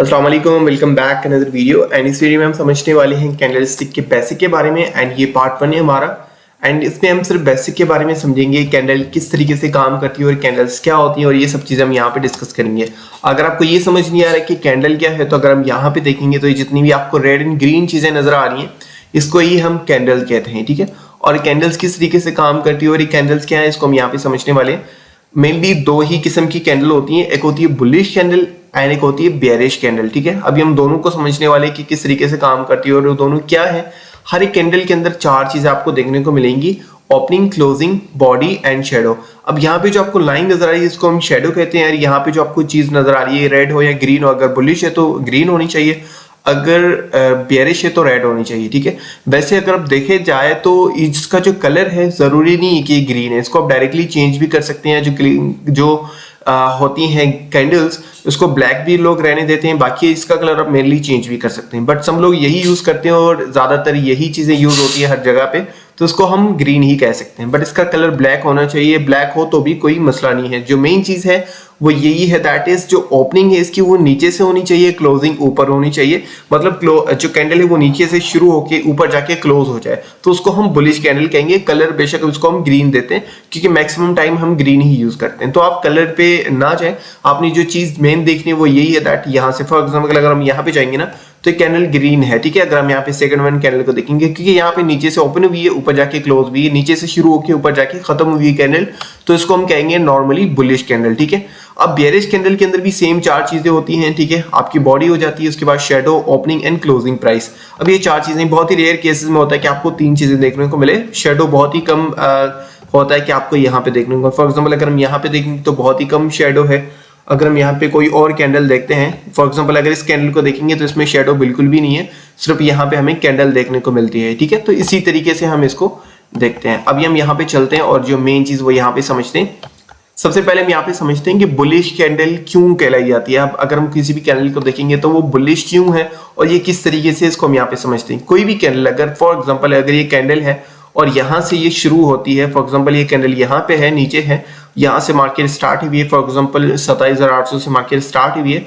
अस्सलाम वालेकुम, welcome back another video. And इस वीडियो में हम समझने वाले हैं कैंडलस्टिक के बेसिक के बारे में। एंड ये पार्ट 1 है हमारा। एंड इसमें हम सिर्फ बेसिक के बारे में समझेंगे, कैंडल किस तरीके से काम करती है और कैंडल्स क्या होती हैं, और ये सब चीज़ें हम यहाँ पे डिस्कस करेंगे। अगर आपको ये समझ नहीं आ रहा है कि कैंडल क्या है, तो अगर हम यहाँ पे देखेंगे तो ये जितनी भी आपको रेड एंड ग्रीन चीज़ें नजर आ रही हैं, इसको ही हम कैंडल कहते हैं, ठीक है। और कैंडल्स किस तरीके से काम करती है और ये कैंडल्स क्या है, इसको हम यहाँ पे समझने वाले हैं। मेनली दो ही किस्म की कैंडल होती हैं, एक होती है बुलिश कैंडल एंड एक होती है बेयरिश कैंडल, ठीक है। अभी हम दोनों को समझने वाले कि किस तरीके से काम करती है और वो दोनों क्या है। हर एक कैंडल के अंदर चार चीजें आपको देखने को मिलेंगी: opening, closing, body and shadow. अब यहाँ पे जो आपको लाइन नजर आ रही है इसको हम शेडो कहते हैं। यहाँ पे जो आपको चीज नजर आ रही है, रेड हो या ग्रीन हो, अगर बुलिश है तो ग्रीन होनी चाहिए, अगर बेयरिश है तो रेड होनी चाहिए, ठीक है। वैसे अगर आप देखे जाए तो इसका जो कलर है जरूरी नहीं है कि ग्रीन है, इसको आप डायरेक्टली चेंज भी कर सकते हैं। जो होती हैं कैंडल्स, उसको ब्लैक भी लोग रहने देते हैं, बाकी इसका कलर आप मेनली चेंज भी कर सकते हैं। बट सब लोग यही यूज करते हैं और ज्यादातर यही चीजें यूज होती है हर जगह पे, तो उसको हम ग्रीन ही कह सकते हैं। बट इसका कलर ब्लैक होना चाहिए, ब्लैक हो तो भी कोई मसला नहीं है। जो मेन चीज है वो यही है, दैट इज जो ओपनिंग है इसकी वो नीचे से होनी चाहिए, क्लोजिंग ऊपर होनी चाहिए। मतलब जो कैंडल है वो नीचे से शुरू होके ऊपर जाके क्लोज हो जाए, तो उसको हम बुलिश कैंडल कहेंगे। कलर बेशक उसको हम ग्रीन देते हैं क्योंकि मैक्सिमम टाइम हम ग्रीन ही यूज करते हैं। तो आप कलर पे ना जाए, आपने जो चीज मेन देखनी है वो यही है, दैट यहाँ से फॉर एग्जाम्पल अगर हम यहाँ पे जाएंगे ना तो कैंडल ग्रीन है, ठीक है। अगर हम यहाँ पे सेकंड वन कैंडल को देखेंगे, क्योंकि यहाँ पे नीचे से ओपन हुई है, ऊपर जाके क्लोज हुई है, नीचे से शुरू होकर ऊपर जाके खत्म हुई है कैंडल, तो इसको हम कहेंगे नॉर्मली बुलिश कैंडल, ठीक है। अब बेयरिश कैंडल के अंदर भी सेम चार चीजें होती हैं, ठीक है। आपकी बॉडी हो जाती है, उसके बाद shadow, opening and closing price. अब ये चार चीजें बहुत ही रेयर केसेस में होता है कि आपको तीन चीजें देखने को मिले। शेडो बहुत ही कम होता है कि आपको यहाँ पे देखने को। फॉर एग्जाम्पल अगर हम यहाँ पे देखेंगे तो बहुत ही कम शेडो है। अगर हम यहाँ पे कोई और कैंडल देखते हैं, फॉर एग्जाम्पल अगर इस कैंडल को देखेंगे तो इसमें शेडो बिल्कुल भी नहीं है, सिर्फ यहाँ पे हमें कैंडल देखने को मिलती है, ठीक है। तो इसी तरीके से हम इसको देखते हैं। अभी हम यहाँ पे चलते हैं और जो मेन चीज वो यहाँ पे समझते हैं। सबसे पहले हम यहाँ पे समझते हैं कि बुलिश कैंडल क्यों कहलाई जाती है। अब अगर हम किसी भी कैंडल को देखेंगे तो वो बुलिश क्यों है और ये किस तरीके से, इसको हम यहाँ पे समझते हैं। कोई भी कैंडल, अगर फॉर एग्जाम्पल अगर ये कैंडल है और यहाँ से ये शुरू होती है, फॉर एग्जाम्पल ये कैंडल यहाँ पे है, नीचे है, यहाँ से मार्केट स्टार्ट हुई है, फॉर एग्जाम्पल 27,800 से मार्केट स्टार्ट हुई है,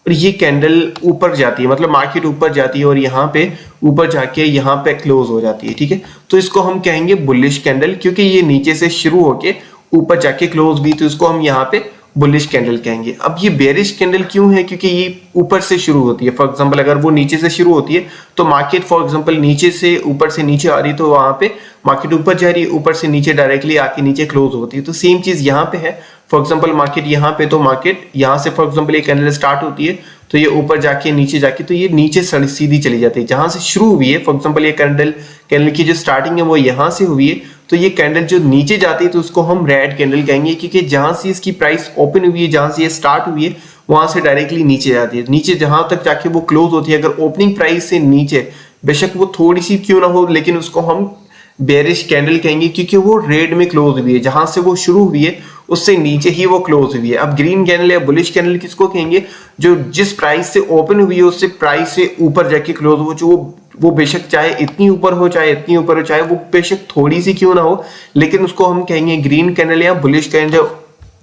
और ये कैंडल ऊपर जाती है, मतलब मार्केट ऊपर जाती है और यहाँ पे ऊपर जाके यहाँ पे क्लोज हो जाती है, ठीक है। तो इसको हम कहेंगे बुलिश कैंडल, क्योंकि ये नीचे से शुरू होके ऊपर जाके क्लोज भी, तो इसको हम यहाँ पे बुलिश कैंडल कहेंगे। अब ये बेयरिश कैंडल क्यों है, क्योंकि ये ऊपर से शुरू होती है। फॉर एग्जांपल अगर वो नीचे से शुरू होती है तो मार्केट फॉर एग्जांपल नीचे से ऊपर से नीचे आ रही है, तो वहां पे मार्केट ऊपर जा रही है, ऊपर से नीचे डायरेक्टली आके नीचे क्लोज होती है। तो सेम चीज यहाँ पे है। फॉर एग्जाम्पल मार्केट यहाँ पे, तो मार्केट यहाँ से फॉर एग्जाम्पल ये कैंडल स्टार्ट होती है तो ये ऊपर जाके नीचे जाके, तो ये नीचे सीधी चली जाती है जहां से शुरू हुई है। फॉर एग्जाम्पल ये कैंडल की जो स्टार्टिंग है वो यहाँ से हुई है, तो ये कैंडल जो नीचे जाती है तो उसको हम रेड कैंडल कहेंगे, क्योंकि जहां से इसकी प्राइस ओपन हुई है, जहां से ये स्टार्ट हुई है, वहां से डायरेक्टली नीचे जाती है, नीचे जहां तक जाके वो क्लोज होती है। अगर ओपनिंग प्राइस से नीचे बेशक वो थोड़ी सी क्यों ना हो, लेकिन उसको हम बेयरिश कैंडल कहेंगे, क्योंकि वो रेड में क्लोज हुई है, जहां से वो शुरू हुई है उससे नीचे ही वो क्लोज हुई है। अब ग्रीन कैंडल या बुलिश कैंडल किसको कहेंगे, जो जिस प्राइस से ओपन हुई है उससे प्राइस से ऊपर जाके क्लोज हो, जो वो बेशक चाहे इतनी ऊपर हो, चाहे इतनी ऊपर हो, चाहे वो बेशक थोड़ी सी क्यों ना हो, लेकिन उसको हम कहेंगे ग्रीन कैंडल या बुलिश कैंडल।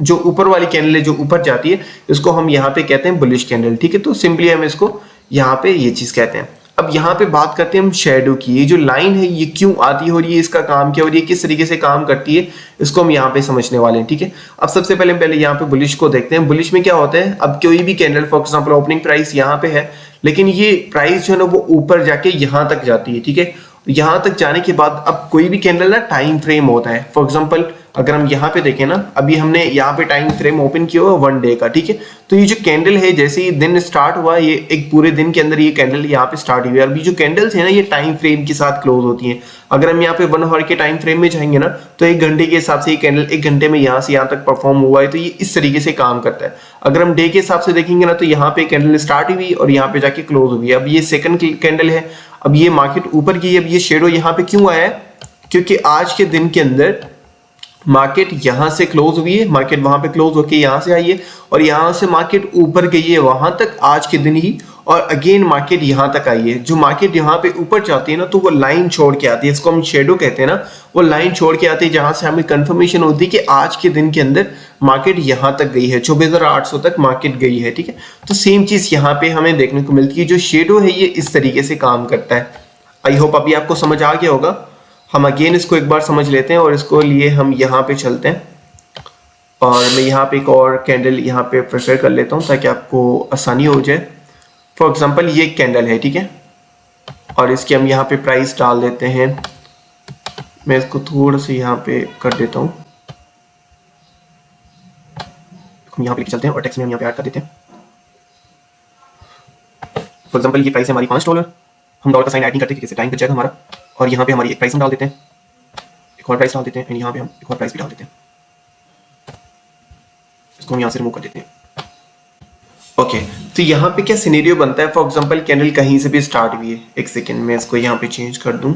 जो ऊपर वाली कैंडल है जो ऊपर जाती है, इसको हम यहाँ पे कहते हैं बुलिश कैंडल, ठीक है। तो सिंपली हम इसको यहाँ पे ये चीज कहते हैं। अब यहाँ पे बात करते हैं हम शेडो की। ये जो लाइन है ये क्यों आती है और ये इसका काम क्या, और ये किस तरीके से काम करती है, इसको हम यहाँ पे समझने वाले हैं, ठीक है। अब सबसे पहले यहाँ पे बुलिश को देखते हैं। बुलिश में क्या होता है, अब कोई भी candle for example opening price यहाँ पे है, लेकिन ये प्राइस जो है ना वो ऊपर जाके यहाँ तक जाती है, ठीक है। यहाँ तक जाने के बाद अब कोई भी कैंडल ना टाइम फ्रेम होता है। फॉर एग्जाम्पल अगर हम यहाँ पे देखें ना, अभी हमने यहाँ पे टाइम फ्रेम ओपन किया हुआ 1 डे का, ठीक है। तो ये जो कैंडल है, जैसे ही दिन स्टार्ट हुआ, ये एक पूरे दिन के अंदर ये कैंडल यहाँ पे स्टार्ट हुई है। अभी जो कैंडल्स है ना ये टाइम फ्रेम के साथ क्लोज होती हैं। अगर हम यहाँ पे 1 आवर के टाइम फ्रेम में जाएंगे ना, तो 1 घंटे के हिसाब से ये कैंडल 1 घंटे में यहाँ से यहाँ तक परफॉर्म हुआ है, तो ये इस तरीके से काम करता है। अगर हम डे के हिसाब से देखेंगे ना, तो यहाँ पे कैंडल स्टार्ट हुई और यहाँ पे जाके क्लोज हुई है। अब ये सेकंड कैंडल है, अब ये मार्केट ऊपर की है। अब ये शेडो यहाँ पे क्यों आया है, क्योंकि आज के दिन के अंदर मार्केट यहां से क्लोज हुई है, मार्केट वहां पे क्लोज होके यहां से आई है और यहां से मार्केट ऊपर गई है वहां तक आज के दिन ही, और अगेन मार्केट यहाँ तक आई है। जो मार्केट यहाँ पे ऊपर जाती है ना तो वो लाइन छोड़ के आती है, इसको हम शेडो कहते हैं ना, वो लाइन छोड़ के आती है जहां से हमें कंफर्मेशन होती है कि आज के दिन के अंदर मार्केट यहाँ तक गई है, 24,800 तक मार्केट गई है। ठीक है, तो सेम चीज यहाँ पे हमें देखने को मिलती है। जो शेडो है ये इस तरीके से काम करता है। आई होप अभी आपको समझ आ गया होगा। हम अगेन इसको एक बार समझ लेते हैं और इसको लिए हम यहाँ पे चलते हैं और मैं यहाँ पे एक और कैंडल यहाँ पे प्रेफर कर लेता हूँ ताकि आपको आसानी हो जाए। फॉर एग्जांपल ये एक कैंडल है, ठीक है, और इसकी हम यहाँ पे प्राइस डाल देते हैं। मैं इसको थोड़ा सा यहाँ पे कर देता हूँ, हम यहाँ पे लेके चलते हैं और टेक्स्ट में हम यहाँ पे ऐड कर देते हैं। फॉर एग्जांपल ये प्राइस है हमारी $5, हम डॉलर का साइन ऐड नहीं करते क्योंकि टाइम बच जाएगा हमारा, और यहाँ पे हमारी एक प्राइस हम डाल देते हैं, एक और प्राइस डाल देते हैं, एंड यहाँ पे हम एक और प्राइस भी डाल देते हैं। इसको हम यहाँ से रिमूव कर देते हैं। ओके, तो यहाँ पे क्या सिनेरियो बनता है। फॉर एग्जांपल कैंडल कहीं से भी स्टार्ट हुई है, एक सेकेंड में इसको यहाँ पे चेंज कर दूं।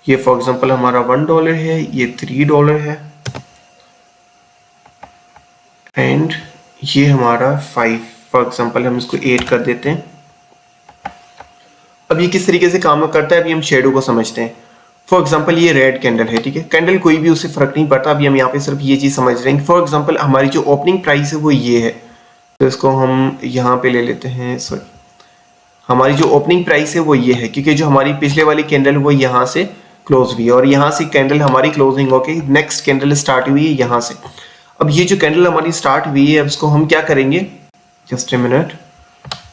ये फॉर एग्जांपल हमारा $1 है, ये $3 है, एंड ये हमारा 5। फॉर एग्जांपल हम इसको 8 कर देते हैं। अब ये किस तरीके से काम करता है अभी हम शेडो को समझते हैं। फॉर एग्जांपल ये रेड कैंडल है, ठीक है, कैंडल कोई भी उससे फर्क नहीं पड़ता। अभी हम यहाँ पे सिर्फ ये चीज समझ रहे हैं। फॉर एग्जांपल हमारी जो ओपनिंग प्राइस है वो ये है, तो इसको हम यहाँ पे ले लेते हैं। सॉरी, हमारी जो ओपनिंग प्राइस है वो ये है, क्योंकि जो हमारी पिछले वाली कैंडल वो यहाँ से क्लोज हुई है और यहाँ से कैंडल हमारी क्लोजिंग होके नेक्स्ट कैंडल स्टार्ट हुई है यहाँ से। अब ये जो कैंडल हमारी स्टार्ट हुई है, अब इसको हम क्या करेंगे, जस्ट ए मिनट।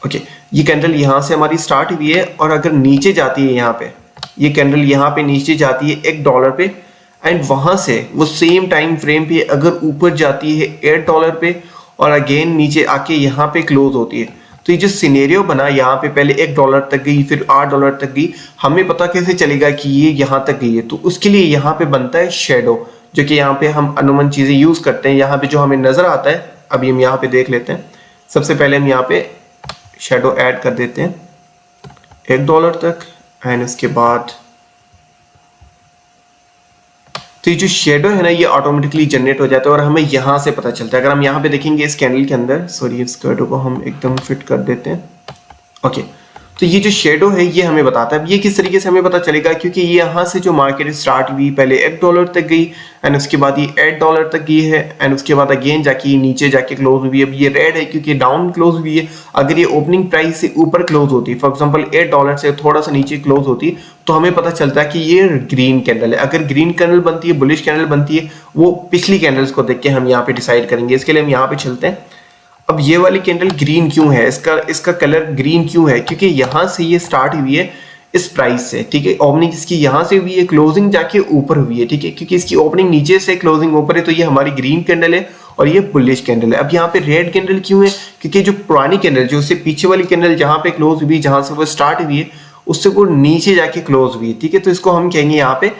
ओके, ये कैंडल यहाँ से हमारी स्टार्ट हुई है और अगर नीचे जाती है, यहाँ पे ये कैंडल यहाँ पे नीचे जाती है $1 पे, एंड वहां से वो सेम टाइम फ्रेम पे अगर ऊपर जाती है $8 पे और अगेन नीचे आके यहाँ पे क्लोज होती है, तो ये जो सिनेरियो बना यहाँ पे पहले $1 तक गई, फिर $8 तक गई, हमें पता कैसे चलेगा कि ये यहाँ तक गई है। तो उसके लिए यहाँ पे बनता है शेडो, जो कि यहाँ पे हम अनुमान चीजें यूज करते हैं। यहाँ पे जो हमें नजर आता है अभी हम यहाँ पे देख लेते हैं। सबसे पहले हम यहाँ पे शेडो ऐड कर देते हैं $1 तक, एंड इसके बाद तो ये जो शेडो है ना ये ऑटोमेटिकली जनरेट हो जाता है और हमें यहाँ से पता चलता है। अगर हम यहाँ पे देखेंगे इस कैंडल के अंदर, सॉरी इस शेडो को हम एकदम फिट कर देते हैं। ओके, तो ये जो शेडो है ये हमें बताता है। अब ये किस तरीके से हमें पता चलेगा, क्योंकि ये यहाँ से जो मार्केट स्टार्ट हुई पहले $1 तक गई, एंड उसके बाद ये $8 तक गई है, एंड उसके बाद अगेन जाके नीचे जाके क्लोज हुई है। अब ये रेड है क्योंकि डाउन क्लोज हुई है। अगर ये ओपनिंग प्राइस से ऊपर क्लोज होती है, फॉर एग्जांपल $8 से थोड़ा सा नीचे क्लोज होती है, तो हमें पता चलता है कि ये ग्रीन कैंडल है। अगर ग्रीन कैंडल बनती है, बुलिश कैंडल बनती है, वो पिछली कैंडल्स को देख के हम यहाँ पे डिसाइड करेंगे। इसके लिए हम यहाँ पे चलते हैं। अब ये वाली कैंडल ग्रीन क्यों है, इसका कलर ग्रीन क्यों है, क्योंकि यहाँ से ये स्टार्ट हुई है इस प्राइस से, ठीक है। ओपनिंग इसकी यहाँ से हुई है, क्लोजिंग जाके ऊपर हुई है, ठीक है, क्योंकि इसकी ओपनिंग नीचे से क्लोजिंग ऊपर है, तो ये हमारी ग्रीन कैंडल है और ये बुलिश कैंडल है। अब यहाँ पे रेड कैंडल क्यों है, क्योंकि जो पुरानी कैंडल, जो उससे पीछे वाली कैंडल जहाँ पे क्लोज हुई, जहाँ से वो स्टार्ट हुई है, उससे वो नीचे जाके क्लोज हुई है, ठीक है। तो इसको हम कहेंगे यहाँ पे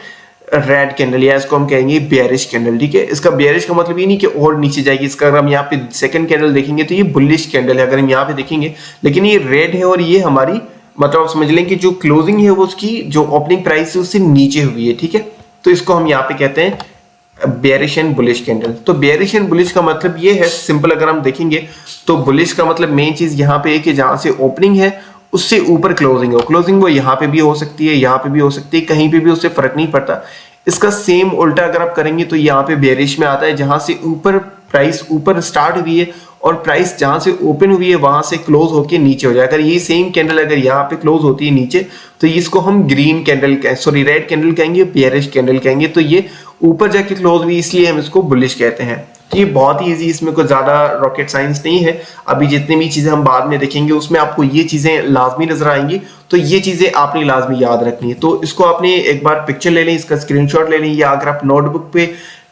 रेड कैंडल, या इसको हम कहेंगे बेयरिश कैंडल, ठीक है। इसका बेयरिश का मतलब ये नहीं कि और नीचे जाएगी। इसका अगर हम यहाँ पे सेकंड कैंडल देखेंगे तो ये बुलिश कैंडल है, अगर हम यहाँ पे देखेंगे, लेकिन ये रेड है और ये हमारी मतलब समझ लें कि जो क्लोजिंग है वो उसकी जो ओपनिंग प्राइस है उससे नीचे हुई है, ठीक है। तो इसको हम यहाँ पे कहते हैं बेयरिश एंड बुलिश कैंडल। तो बेयरिश एंड बुलिश का मतलब ये है, सिंपल अगर हम देखेंगे तो बुलिश का मतलब मेन चीज यहाँ पे है कि जहाँ से ओपनिंग है उससे ऊपर क्लोजिंग हो। क्लोजिंग वो यहाँ पे भी हो सकती है, यहाँ पे भी हो सकती है, कहीं पे भी उससे फर्क नहीं पड़ता। इसका सेम उल्टा अगर आप करेंगे तो यहाँ पे बेयरिश में आता है, जहां से ऊपर प्राइस ऊपर स्टार्ट हुई है और प्राइस जहां से ओपन हुई है वहां से क्लोज होके नीचे हो जाए। अगर ये सेम कैंडल अगर यहाँ पे क्लोज होती है नीचे, तो इसको हम green candle sorry red candle कहेंगे, बेयरिश कैंडल कहेंगे। तो ये ऊपर जाके क्लोज हुई इसलिए हम इसको बुलिश कहते हैं। तो ये बहुत ही इजी, इसमें कोई ज्यादा रॉकेट साइंस नहीं है। अभी जितनी भी चीजें हम बाद में देखेंगे उसमें आपको ये चीजें लाजमी नजर आएंगी, तो ये चीजें आपने लाजमी याद रखनी है। तो इसको आपने एक बार पिक्चर ले लें, इसका स्क्रीनशॉट ले लें, या अगर आप नोटबुक पे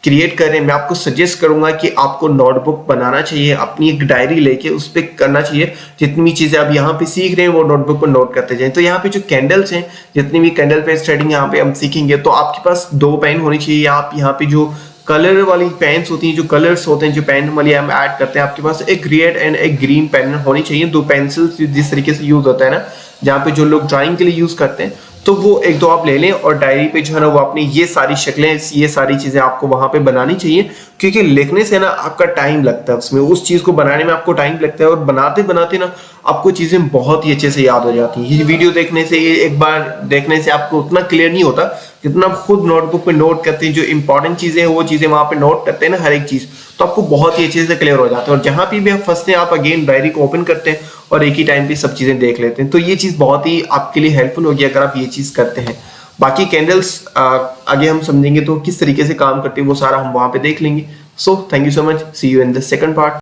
क्रिएट कर रहे हैं, मैं आपको सजेस्ट करूंगा कि आपको नोटबुक बनाना चाहिए, अपनी एक डायरी लेके उस पर करना चाहिए। जितनी भी चीजें आप यहाँ पे सीख रहे हैं वो नोटबुक पर नोट करते जाएं। तो यहाँ पे जो कैंडल्स हैं, जितनी भी कैंडल पे स्टडी यहाँ पे हम सीखेंगे, तो आपके पास 2 पेन होनी चाहिए। आप यहाँ पे जो कलर वाली पेन्स होती हैं, जो कलर्स होते हैं, जो पेन वाली हम ऐड करते हैं, आपके पास एक रेड एंड एक ग्रीन पेन होनी चाहिए। 2 पेंसिल्स जिस तरीके से यूज होता है ना, जहाँ पे जो लोग ड्राइंग के लिए यूज करते हैं, तो वो एक दो आप ले लें और डायरी पे जो है ना वो अपनी ये सारी शक्लें, ये सारी चीजें आपको वहां पे बनानी चाहिए, क्योंकि लिखने से ना आपका टाइम लगता है, उसमें उस चीज को बनाने में आपको टाइम लगता है और बनाते बनाते ना आपको चीजें बहुत ही अच्छे से याद हो जाती हैं। ये वीडियो देखने से, ये एक बार देखने से आपको उतना क्लियर नहीं होता जितना आप खुद नोटबुक पे नोट करते हैं, जो इंपॉर्टेंट चीजें हैं वो चीजें वहां पे नोट करते हैं ना हर एक चीज, तो आपको बहुत ही अच्छे से क्लियर हो जाता है। और जहां पे भी आप फंसते हैं आप अगेन डायरी को ओपन करते हैं और एक ही टाइम पे सब चीजें देख लेते हैं। तो ये चीज बहुत ही आपके लिए हेल्पफुल होगी अगर आप ये चीज करते हैं। बाकी कैंडल्स आगे हम समझेंगे तो किस तरीके से काम करती है वो सारा हम वहां पे देख लेंगे। So thank you so much, see you in the second part.